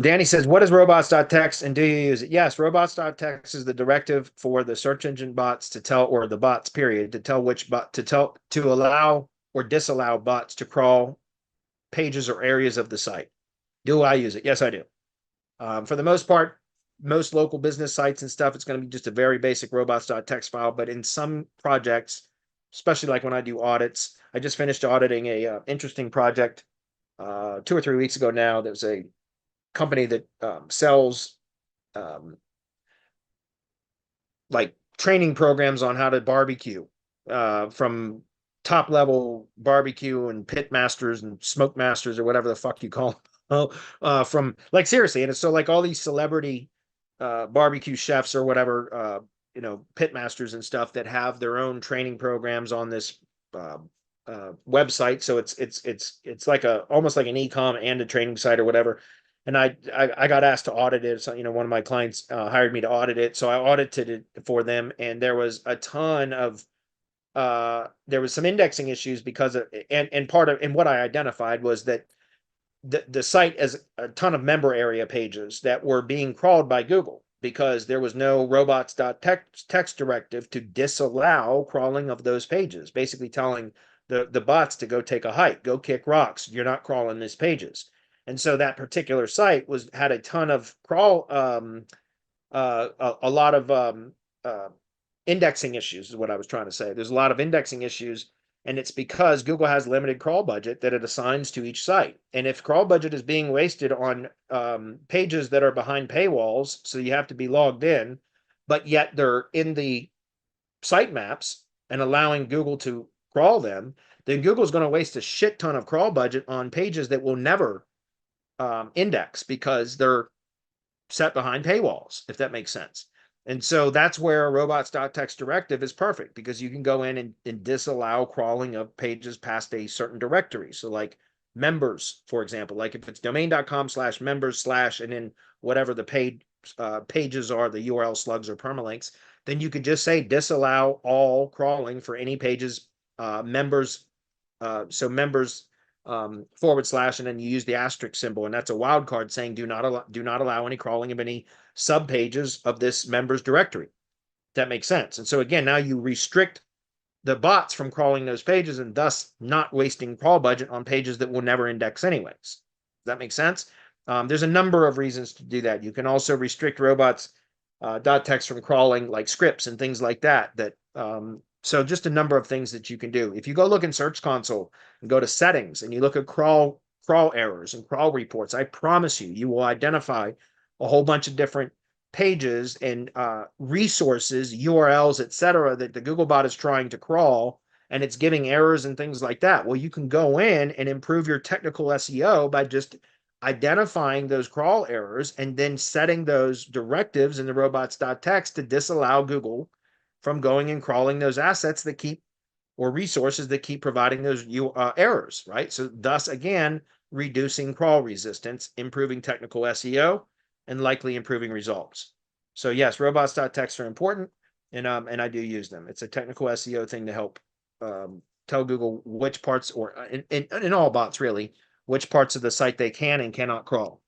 Danny says, what is robots.txt and do you use it? Yes, robots.txt is the directive for the search engine bots to tell, or the bots, period, to tell which bot to allow or disallow bots to crawl pages or areas of the site. Do I use it? Yes, I do. For the most part, most local business sites and stuff, it's going to be just a very basic robots.txt file. But in some projects, especially like when I do audits, I just finished auditing a interesting project 2 or 3 weeks ago now. There's a company that sells um, like training programs on how to barbecue, from top level barbecue and pit masters and smoke masters or whatever the fuck you call them. From like seriously, and it's so like all these celebrity barbecue chefs or whatever, pit masters and stuff that have their own training programs on this uh, website. So it's like a almost like an e-com and a training site or whatever. And I got asked to audit it. So, one of my clients hired me to audit it. So I audited it for them, and there was a ton of there was some indexing issues because of, and part of, and what I identified was that the site has a ton of member area pages that were being crawled by Google because there was no robots.txt directive to disallow crawling of those pages, basically telling the bots to go take a hike, go kick rocks. You're not crawling these pages. And so that particular site had a ton of crawl, a lot of indexing issues is what I was trying to say. There's a lot of indexing issues, and it's because Google has limited crawl budget that it assigns to each site. And if crawl budget is being wasted on pages that are behind paywalls, so you have to be logged in, but yet they're in the sitemaps and allowing Google to crawl them, then Google's going to waste a shit ton of crawl budget on pages that will never index because they're set behind paywalls, if that makes sense. And so that's where robots.txt directive is perfect, because you can go in and disallow crawling of pages past a certain directory. So like members, for example, like if it's domain.com/members/ and then whatever the paid pages are, the URL slugs or permalinks, then you could just say disallow all crawling for any pages, members. So members / and then you use the asterisk symbol, and that's a wildcard saying do not allow any crawling of any sub pages of this members directory. That makes sense. And so again, now you restrict the bots from crawling those pages and thus not wasting crawl budget on pages that will never index anyways. Does that make sense? There's a number of reasons to do that. You can also restrict robots .txt from crawling like scripts and things like that. So just a number of things that you can do. If you go look in Search Console and go to settings and you look at crawl errors and crawl reports, I promise you will identify a whole bunch of different pages and resources, URLs, etc., that the Googlebot is trying to crawl, and it's giving errors and things like that. Well, you can go in and improve your technical SEO by just identifying those crawl errors and then setting those directives in the robots.txt to disallow Google from going and crawling those assets that keep, or resources that keep providing those errors, right? So thus, again, reducing crawl resistance, improving technical SEO, and likely improving results. So yes, robots.txt are important, and I do use them. It's a technical SEO thing to help tell Google which parts, or in all bots really, which parts of the site they can and cannot crawl.